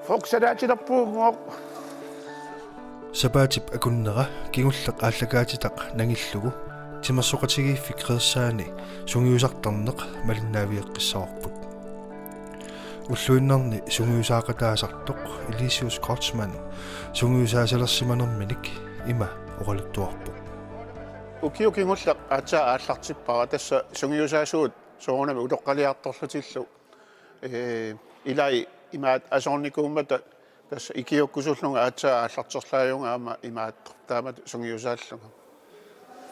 фоксалаатилерпуунгоқ сапаатип акуннера кигуллеқ ааллагаатитақ нагиллугу тимерсоқатигииффик қеерсаани сунгиусартарнеқ малиннаавиэққиссаварпут уллуиннерни сунгиусаақатаасартоқ Elisius Kortsman сунгиусаасалерсиманерминик има оралуттуарпу укиукингуллеқ аатаа ааллартиппара тасса сунгиусаасуут соонами утоққалиарторлутиллу илай имаат асорникууммата тасса икиуккусуллунга аатаа ааллартерлаажунга аама имаат таамат сунгиусааллунга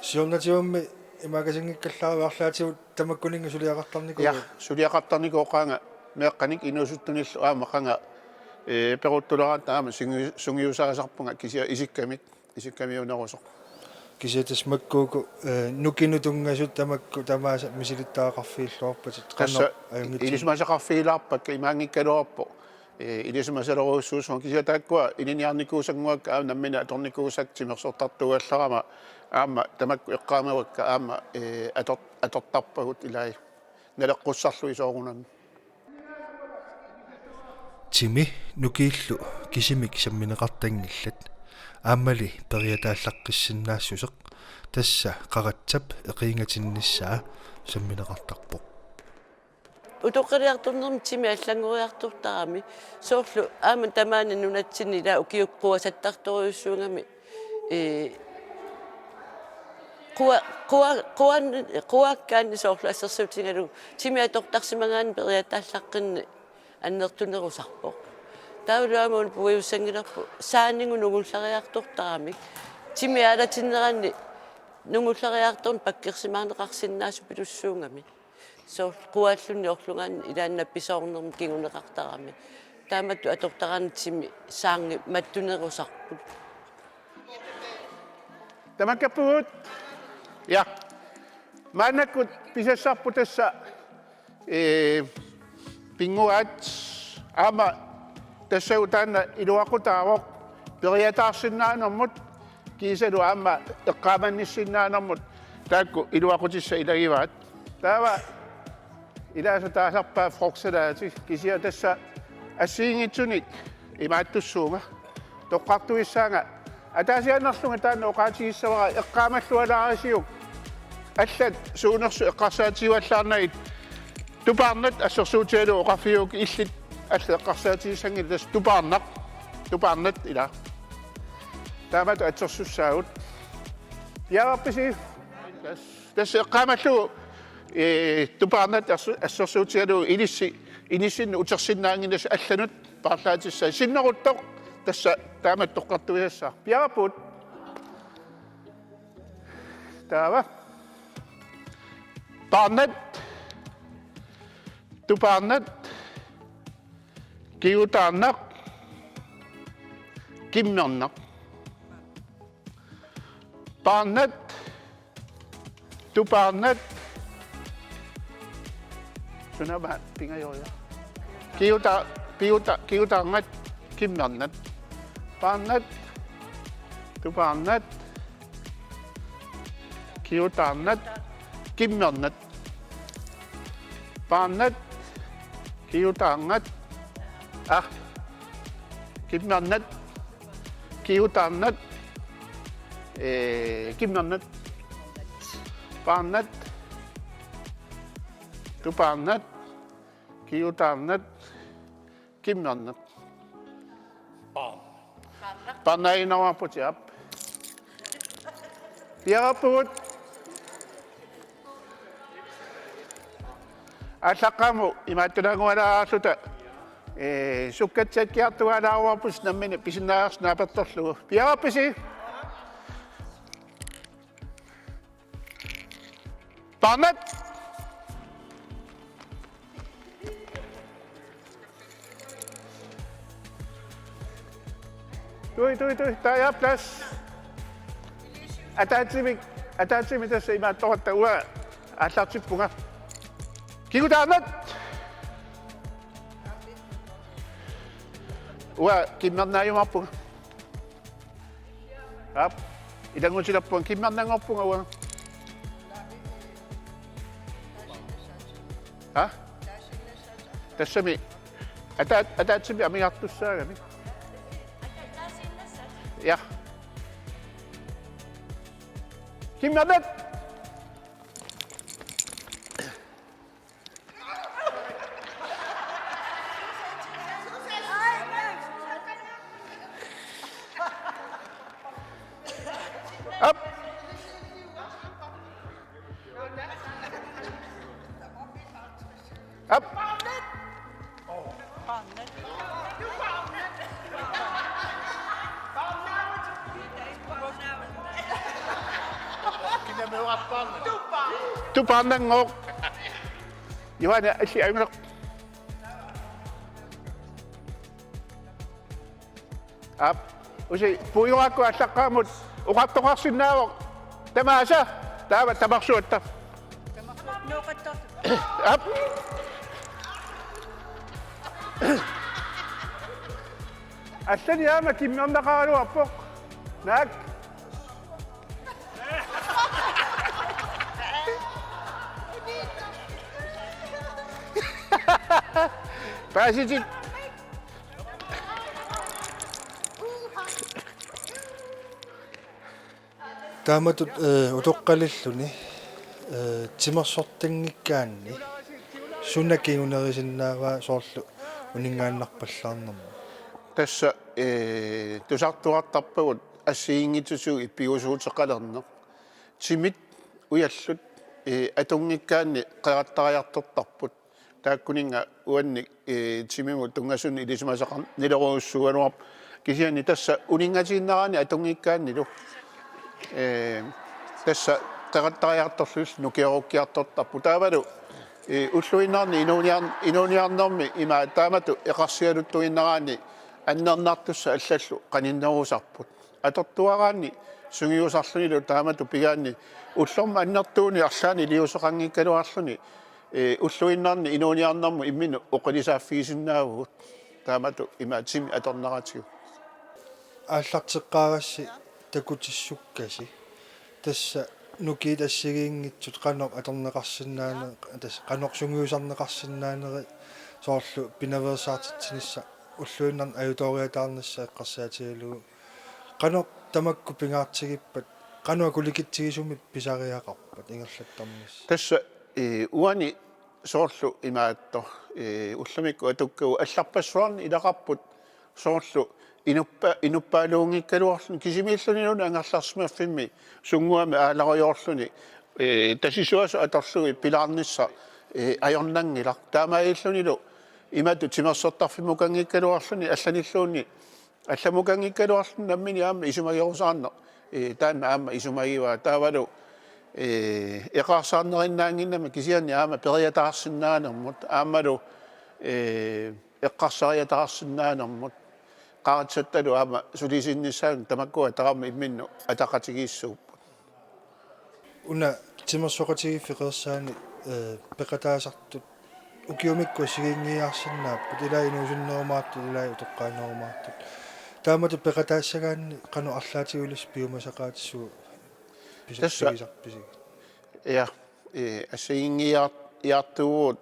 сиорнатиумми имагасингиккаллаариарлаатигут тамаккунинга сулиақартарникуу я сулиақартарникооқаанга меэққаник инуусуттуниллу аама қанга перуттулераат аама сунгиусаасарпунга кися исиккамиунерусоқ кисиатас маккууку нукинутунгасут тамакку тамааса мисилиттаақарфииллуарпатит қанна аюнгит илисмасақарфиилаарпакка имаангиккалуарпо илисмасалеруussуусун кисиатааккуа ининиарникуусангуакка аама наммина аторникуусак тимерсортартугалларама аама тамакку эққаамавакка аама атортарпагут илай налеққуссарлу исоорунан тими нукииллу кисимик самминеқартангиллат ааммали периатааллаққиссиннаассусеқ тасса қаратсап эқиингатинниссаа самминеқартарпоқ утоққалиартурнерм тими аллангуриартуртарами соорлу аама тамаана нунатсини ла укиуккуасаттарториуссуунгами қуаккаанни соорлу ассерсуутингалу тими атортарсимагаан периатааллаққинни аннертунерусарпоқ таулаамун пуиуссангиларпу саанингу нугуллариартуртарамик тими алатиннеранни нугуллариарторн паккерсимаанеқарсиннаасу пилуссуунгами соор қуааллунни орлунгаан илааннапписоорнерм кигунеқартарами тааматту атортарани тими саанги маттунерусарпут тамаккаппугут я манаккут писассарпу тасса пингуат аама тассаутаана илуақутаавоқ периатаарсиннаанермут кисалу аама эққааманниссиннаанермут таакку илуақутисса илагиваат таава илааса таасарпаа фроксалаати кисиа тасса ассиингитсуник имааттуссуунга тоққартуиссаанга атаасианнерлунга таана оқаатигиссавара эққаамаллуалаарисиук аллат суунерсу эққарсаатигуаллаарнагит тупаарнат ассерсуутиалу оқарфиук иллит алла эққарсаатигиссангил тас тупаарнат ила таамат атсерсуссаагут яапписи тас эққаамаллу тупаарнат ассерсуутиалу инисsin утерсиннаангинас алланут парлаатисса синнеруттоқ тасса таамат тоққартуиассаа пиарапут таава парнат тупаарнат киутаарнақ киммернақ парнат тупаарнат сунаба пингайоя киутаарнат киммернат парнат тупаарнат киутаарнат киммернат парнат киутаарнат киммернат киутаарнат киммернат парнат тупаарнат киутаарнат киммернат панаинавапутиап пиарапут аллаққаму имааттунаагуалаарлута суккатсаккиартуалаарварпус наммини писиннаарснааперторлугу пиарапписи парнат Туй, тая плас. Атаатсими тасса имаатторатта уа ааллартиппунга. Кигутаанат. Уа киммернааюмарпунга. Ап. Илангутиларпунга киммернангорпунга уа. А? Тассами Atatsimi amiartussaagami. Ja. Kimmernet! Op! Op! Tu pandang ngok. Gimana si Ayo Up. Usi puyong ako asak kamot. Ukatong nawak. Tamasa. Tabaksot. Up. Asan ya matimang nakaro apok. Nag. Pasijit. Taamatut utoqqalilluni timersortingikkaanni sunnakiunerisinnaava soorlu uningaannarpallarnermu Tässä tusartuartarpagut assiingitusu ippiusuuteqalerner timit uyallut atungikkaanni qerattariartortarput taakkuninga uanni timimu tungasuni ilisumasaqar nileruussuanuarp kisiani tässä uningatiinnerani atungikkaannilu tässä qerattariartorlus nukiarukkiartortarpu taavalu ulluinnaarni inuuniarnermi ima taamatu eqarsialuttuinneraani аннернартусса аллаллу qaninnerusarput atortuaraanni sungiusarlunilu taamatu pigaanni ullorma annertuuni arlaani liuseqanngikkaluarluni ulluinnaarni inuuniarnermu imminu oqalisaafiisinnaavut taamatu imaatimi atorneratigu ааллартеққарасси такутиссуккаси тасса нукиит ассигиингитсут қанеқ аторнеқарсинаана тасса қанеқ сунгиусарнеқарсинаанери соорлу пинаверсаартитсинисса уллуиннарн аюториатаарнасса эққарсаатигалугу қанеқ тамакку пингаартигиппат qanua kulikitsигисумит писариақарпат ингерлаттарнис tässä uani soorlu imaatto ullamikku atukku allарпассуарни илақарпут soorlu inuppaaluungikkaluarluni kisimiilluniluna angерларсимаффимми sunguami aalariorluni tasisuasu atorlugi pilaarnissa ajornangilaq taamaillunilu imatu timersortarfimukangikkaluarluni allanilluuni allamukangikkaluarluni nammini aamma isumagiusaarna taanna aamma isumagiwa taavalu eqarsaarnerinnaanginnama kisianni aamma periataarsinnaanermut aammalu eqqarsariataarsinnaanermut qaratsattalu aamma sulisinnissaang tamakkua taqarma imminnu ataqatigiissuupput уна тимерсоқатигиффеқерсаани пеқатаасартут укиумикку сигингиаарсинааппут илаа инуусуннерумаартут илаа утоққаанерумаартут таамату пеқатаассагаанни қану арлаатигулис пиумасақаатиссуу писассагисарписиг ja assiingiartuut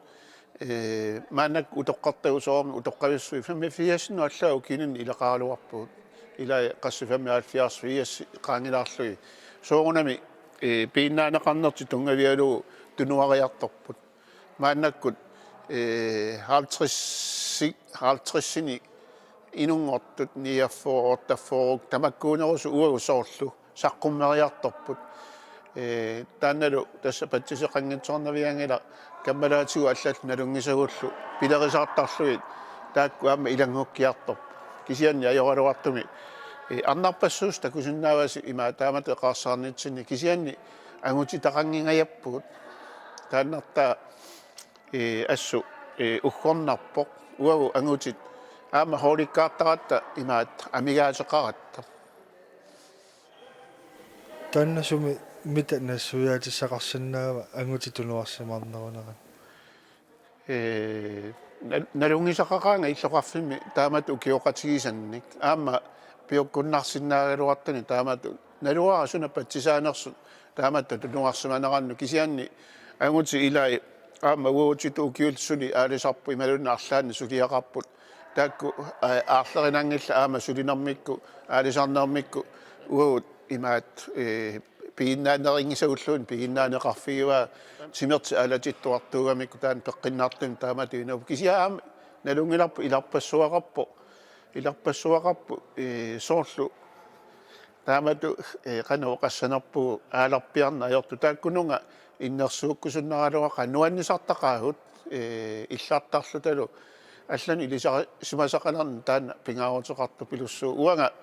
maannak utoqqartagusoormi utoqqavissui 85 allaa ukinin ilaqaaluarpuut ila qassifami 74 qaangilaarlui soorunami piinnaaneqarnerti tungavialu tunuariartorput maannakkut 50-sini inungortut niaffoortaffooruq tamakkuunerusu uagusoorlu saqqumeriartorput taannalu tassa patsiseqanngitsoornaviangila kammalaatigu allat nalungisagullu pilerisaartarluit taakku aamma ilangukkiartorp kisianni ajoraluartumi arnarpassuus takusinnaavasi ima taamatu eqaarsaarnitsinni kisianni anguti taqanngingajappuut taannartaa assu uggornarpoq uagu angutit aamma hoolikkaartaqatta imaat amigaateqaratta тааннасуми мита нассуяатиссақарсинаава ангути тунуарсимаарнерунера nalungisaqaqaanga illoqarfimmi taamatu ukioqatigisannik aamma piokkunnarsinnaaluartani taamatu naluarasuna patsisaanersut taamatu tunuarsimanerannu kisianni anguti ilai aamma uutitu ukiulsuli aalisarpu imalunna arlaanni suliaqarput taakku aarlerinangilla aama sulinarmikku aalisarnarmikku uut imaat piinnaaneringisagulluun piinnaaneqarfigua simerti alatittuartuugamikku taan peqqinnaartum taamatuinau kisiaam nalungilarpu ilarpassuaqarpu soorlu taamatu qanu qassanerpu aalarpiarna ajortu taakkununga innersuukkusunnaraluga qanuannisartaqaahut иллаартарлу талу аллани илиса симасақалерни таана пингаарутеқарту пилуссуу уанга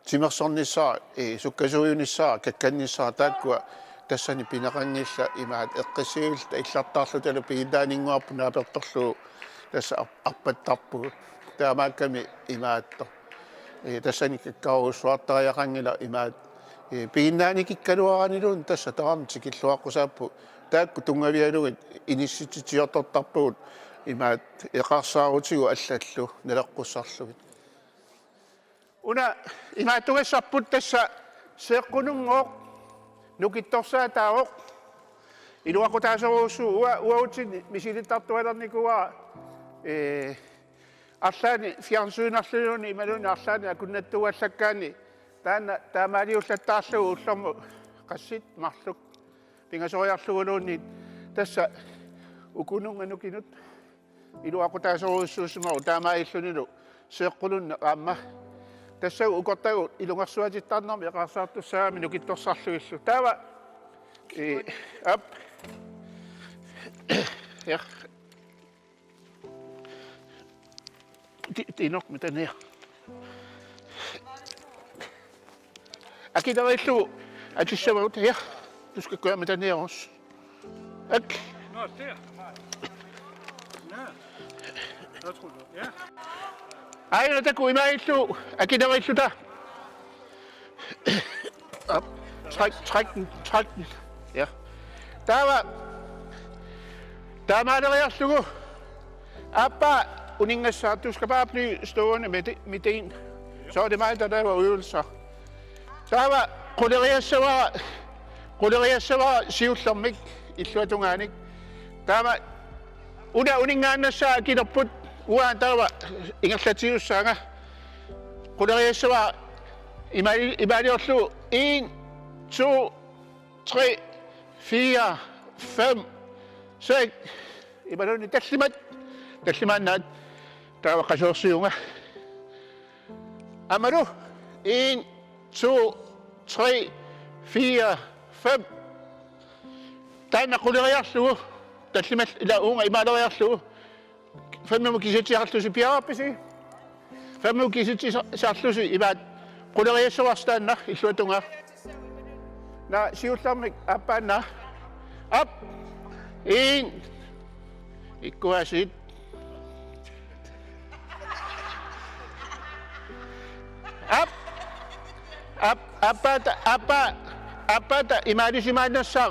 тимерсорниссаа суккасуйуниссаа какканниссаа тааккуа тассани пинақангилла имаат эққисиулта иллаартаарлу талу пигидаанингуарпу нааперторлу тасса арпаттарпу таамаакками имаатто тассани каккаруусуартариақангила имаат пигиннаани киккалуаранилуун тасса тарам тикиллуаққусааппу таакку тунгавиалугит иниссититиортортарпугут имаат эқарсаарутигу аллаллу налеққуссарлугит уна имааттугассарпут тасса сеэққунунгооқ нукитторсаа таавоқ илуақутаасеруусу уаутин мисилиттартуалерникуа арлаани фиарсуинарлуни ималуни арлаани акуннаттугаллаккаани таана таамаалиуллаттаарлугу уллэрму qassит марлук пингасориарлугулуунни тасса укунунганукинут илуақутаасеруussуусумау таамаиллунилу сеэққулунна аама тасса укортагу илунгерсуатиттаарнерми эқарсаартуссаами нукитторсарлуиллу таава ап я тинок метанеа акидариллу атиссаваут я du skal gøre med den her også. Ak. Nå, der. Ja. Hvad tror du? Ja. Ej, der går i mig så. Akki, der var ikke så der. Op. Træk den. Ja. Der var meget, der var stå. Appa, uninga du skal bare blive stående med den. Så er det mig, der var øvelser. Så var Quleriassava siullermik illuatungaanik taama uningaannassaa kilerput uaan taava ingerlatiussaanga quleriassava imaliorlu 1 2 3 4 5 6 imaluni tallimaannaat taava qasoorsiunga amalu 1 2 3 4 5 taana quleriarlugu tallimal ila uunga imaleriarlugu fammu kisitiarlusi piarappisi fammu kisitisaarlusi imaat quleriassuarstaanna illuatunga na siullarmik appaanna ap 1 ikkuasit Apata imalisimannassaa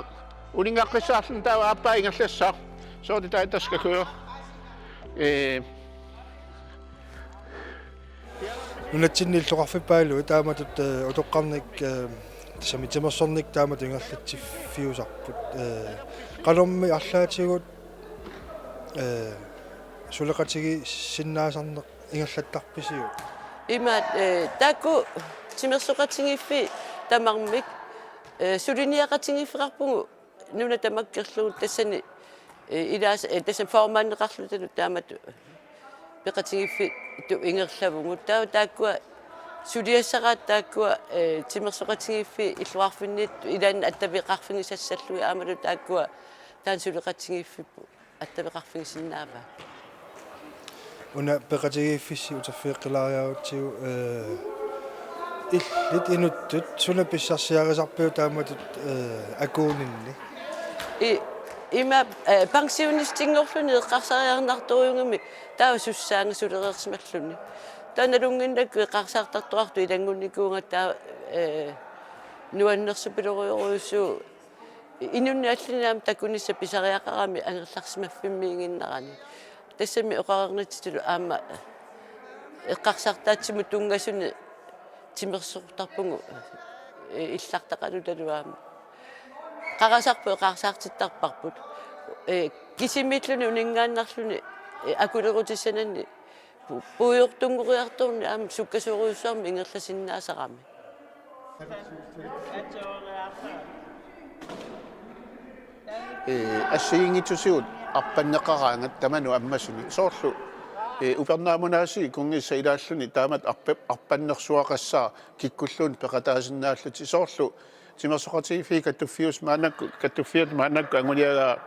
uningaqqissaarlun taava appa ingerlassaa så er det dig der skal køre нунатсинниллоқарфиппаалу тааматут утоққарник самитимерсорник таамат ингерлатсиффиусарпут қалорми арлаатигут сулеқатиги синнаасарнеқ ингерлаттарписиу имаат таку тимерсоқатингиффи тамармик сулиниақатингиффеқарпугу нуна тамаккерлугут тассани илаас тассан формааннеқарлуталу таамату пеқатингиффи ту ингерлавугу тааккуа сулиассараат тааккуа тимерсоқатингиффи иллуарфинниит илаан аттавеқарфигисассаллуи аамалу тааккуа таан сулеқатингиффиппу аттавеқарфигисиннаава уна пеқатигиффисси утаффиэққилариаутсигу иллит инуттут суна писсарсиарисарпиу тааматут акуунинни има пансионистингорлуни эққарсариарнарторюнгами таава суссаанга сулереерсималлуни таналунгиннак эққарсаартартуарту илангунникуунга таа нуаннерсупилориоруйуссуу инунни аллинаам такунисса писариақарами ангерларсимаффиммиингиннарани тассами оқарернатитулу аама эққарсартаатсиму тунгасуни тимерсортарпугу иллартақалу талуаама қарасарпу эқарсаартиттарпарпут кисимииллуни унингааннарлуни акулерутиссананни puuyortunguriartuunni aam sukkasuuruussuarmi ingerlasinnaasaqami ассигингитсусиут арпаннеқараангат таману аммасуни соорлу упернаамунаасии кунгисса илааллуни таамат арпаннерсуақассаа киккуллуун пеқатаасиннааллути соорлу тимерсоқатигифи каттуффиус маанакку каттуффиат маанакку ангуниага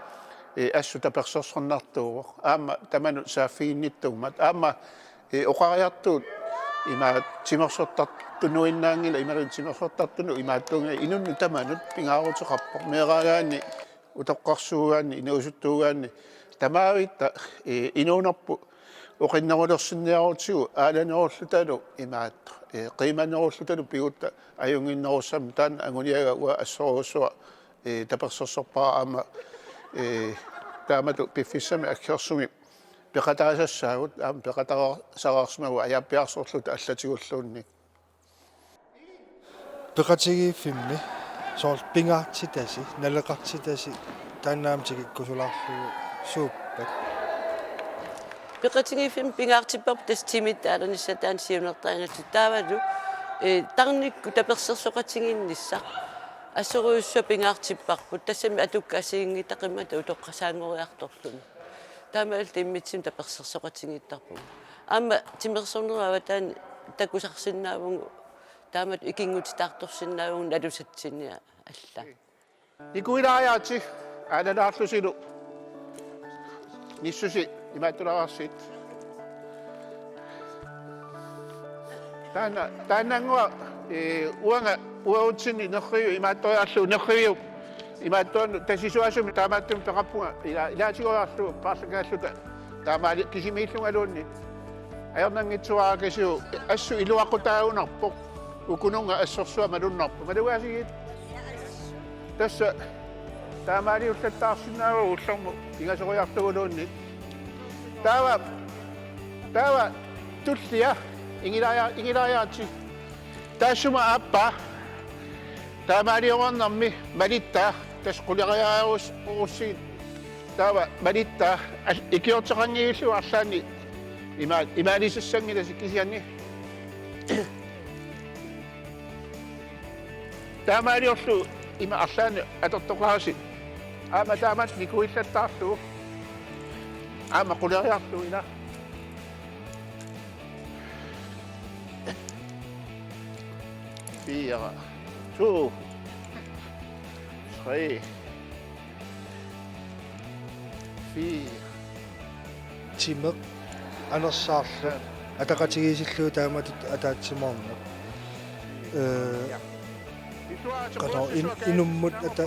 ассу таперсорсорнартууво аама таману сааффигинниттугмат аама оқариартуут има тимерсортартунуиннаангила имарин тимерсортартуну имааттунга инунну таманут пингаарутеқарпо меераагаани утоққарсуугаани инуусуттуугаани тамаавитта инуунерпу оқиннерулерсинниарутигу ааланеруllуталу имаат қиманеруllуталу пигутта аюнгиннеруссам таан агуниага уа ассоруссуа таперсорсорпаа аама таамату пиффиссами аккерсуми пеқатаасассаагут аама пеқатарсараарсмагу аяаппиарсорлута аллатигуллуунник пеқатигиффимми соорл пингаартитаси налеқартитаси тааннаамтиги кусулаарлугу сууппат пеқатигиффим пингаартиппап тас тимиттааланисса таан сиунертаангату таавалу тарникку таперсерсоқатигиннисса ассоруйуссуа пингаартиппарпут тассами атуккаасигингитақиммата утоққасаангориарторлуни таамаал тиммитсим таперсерсоқатигиттарпу аама тимерсорнераава таан такусарсиннаавгу таамат икингутитаарторсиннаавгу налусатсинниа алла икуилааjaati аалалаарлусилу ниссуси имааттулаарсит таанангуа уанга уаутсини нерриу имаатториарлу нерриу имааттуанну тасисуасуми таамааттум пеқарпунга илаатигориарлу паарлакааллута таамаали кисимииллунгалуунни аернангитсуаагасиу ассу илуаққутаагунарпоқ укунунга ассорсуа малуннарпу малугаасигит тасса таамаали уллаттаарсинааву уллэрму игасориартугулуунни таава туллиа ингилаяати тассума аппа таамаалиорнарми малитта тас қулериаарус уруссигит таава малитта икиортеқангигиллу арлаани имаалисассангиласи кисианни таамаалиорлу има арлаани атортоқааси аама таамат никуиллаттаарлу аама қулериарлу ила Fire, 2, 3, 4. тимеқ анерсаарла атақатигисиллуу тааматут атаатсимаарнеқ канаа инуммут ата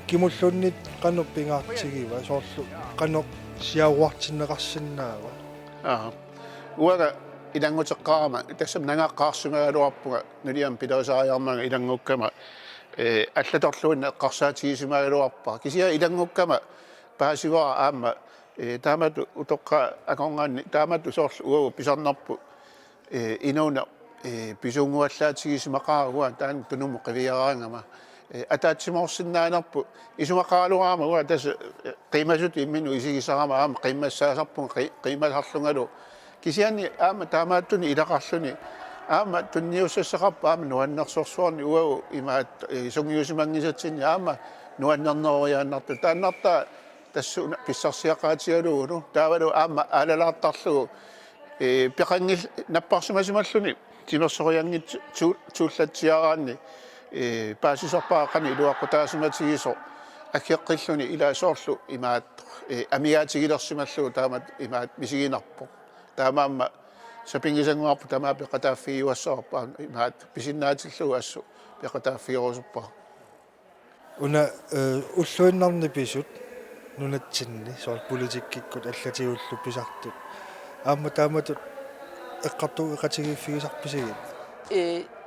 кимуллуннит канер пингаартигива соорлу канер сиауартиннеқарсинаава Уага илангутеққарама тассам нангааққарсумагалуарпуга нулиам пилаусаариармага илангуккама аллаторлуинна эққарсаатигисумагалуарпа кисиа илангуккама паасивара аама таамату утоққа акоргаанни таамату соорлу уагу писарнарпу инуна писунгуаллаатигисумақарагуа таан тунуму қивиараангама атаатсиморсиннаанерпу исумақаралуаама уа тас қимасут иммину исигисарама аама қиммассаасарпун қимасарлунгалу кисиани аама таамааттуни илақарлуни аама тунниуссассақарпа аама нуаннерсорсуарни уагу имаат сунгиусимангисатсинни аама нуаннернериааннарту тааннарта тассуна писсарсиақаатигалугуну таавалу аама аалалаартарлугу пеқангил наппарсимасималлуни тимерсориангит тууллатсиараанни паасисарпаақани илуаққутаасиматигисо аккеққиллуни илаасоорлу имаат амиаатигилерсималлугу таамат имаат мисигинарпо таамаама сапингисангуарпу тамаа пеқатааффигуассаарпаа имаат писиннаатиллугу ассу пеқатааффигорусуппаа уна уллуиннарни писут нунатсинни соор политиккиккут аллатигуллу писартут аама тааматут эққарту эқатигиффигисарписигит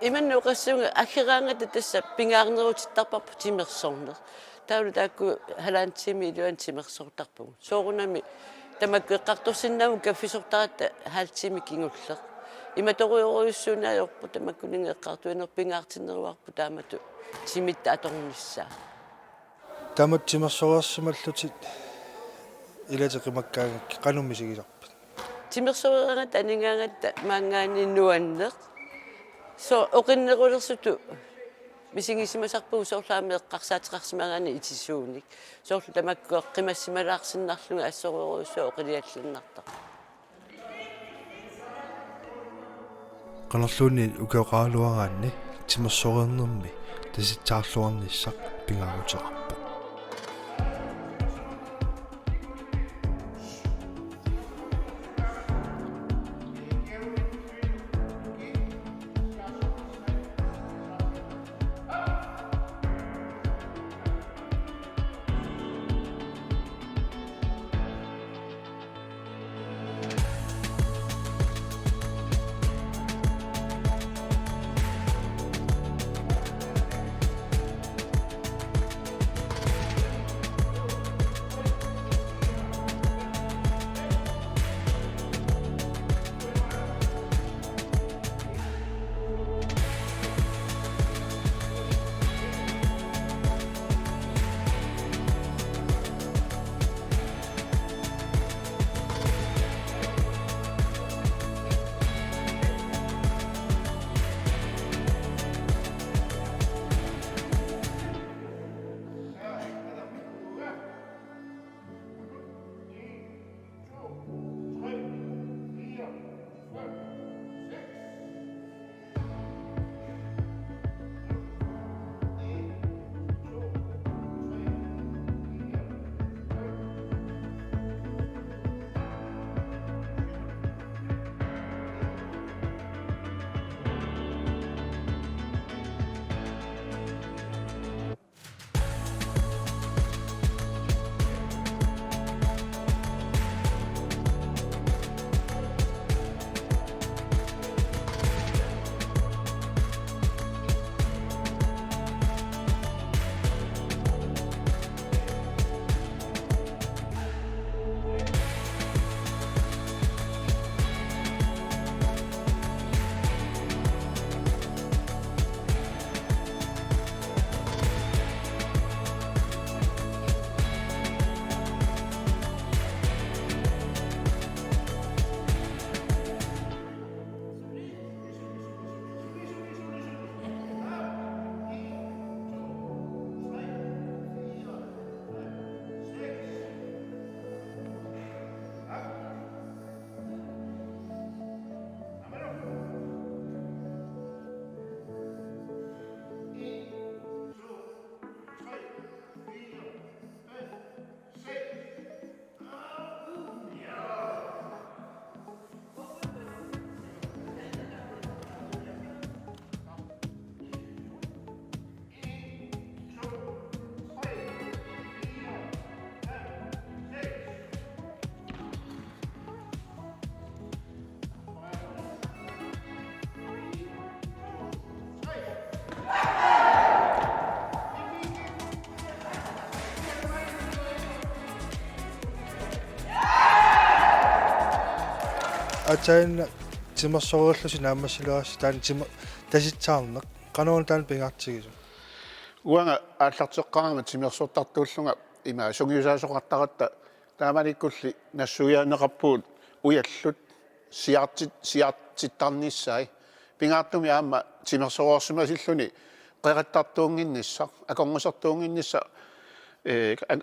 иманнуқассунга акхераангата тасса пингаарнерутиттарпарпу тимерсорнер таулу таакку халаантими илуан тимерсортарпугу соорунами тамакку эққартурсиннааву каффисортарата хаалтими кингуллер иматоруйоруйуссунаайорпу тамаккунинга эққартуинер пингаартиннеруарпу таамату тимитта аторнissaa таамат тимерсориарсималлутит илатеқимаккаагакки қануммисигисарпат Timersoeranga taningaangatta maangaani nuanneq. So oqinnerulersutu misingisimasarpuu soorlaameeqqarsaatiqarsimaagaani itissuunik. Soorlu tamakkuaq qimassimalaarsinnarlunga assoruuruussua oqiliallinnartaq. qanerluuni ukeoqaaluaraanni timersoreernermi tasitsaarluarnissaq pingaaruteqarpa атаана тимерсориерлуси нааммассилерасси таан тима таситсаарнеқ канаун таан пингаартигису уанга ааллартеққарама тимерсортартууллунга има сунгиусаасоқартаратта тааманиккулли нассуяанеқарпуут уяллут сиартиттарниссай пингаартуми аама тимерсориорсимасиллуни қеқаттартуунгиннисса аконгусартуунгиннисса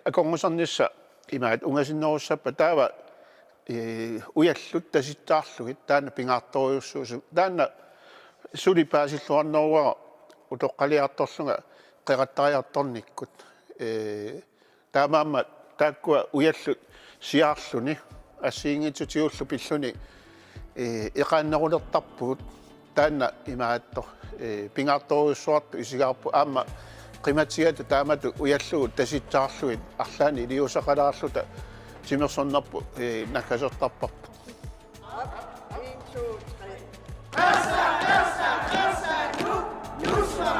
аконгусарнисса имаат унгасиннеруссаппа таава уяллут таситтаарлугит таана пингаарториуссуусу таана сулипаасиллуарнеруара утоққалиарторлунга қеқаттариарторниккут таамаама тааккуа уяллут сиаарлуни ассиингитсутиуллу пиллуни эқааннерулертарпуут таана имааттор пингаарториуссуарту исигаарпу аама қиматсигата таамату уяллугут таситтаарлугит арлаани илиусақалаарлута тимерсоннарпу накасертарпарпу. Erster, nu, Nusra,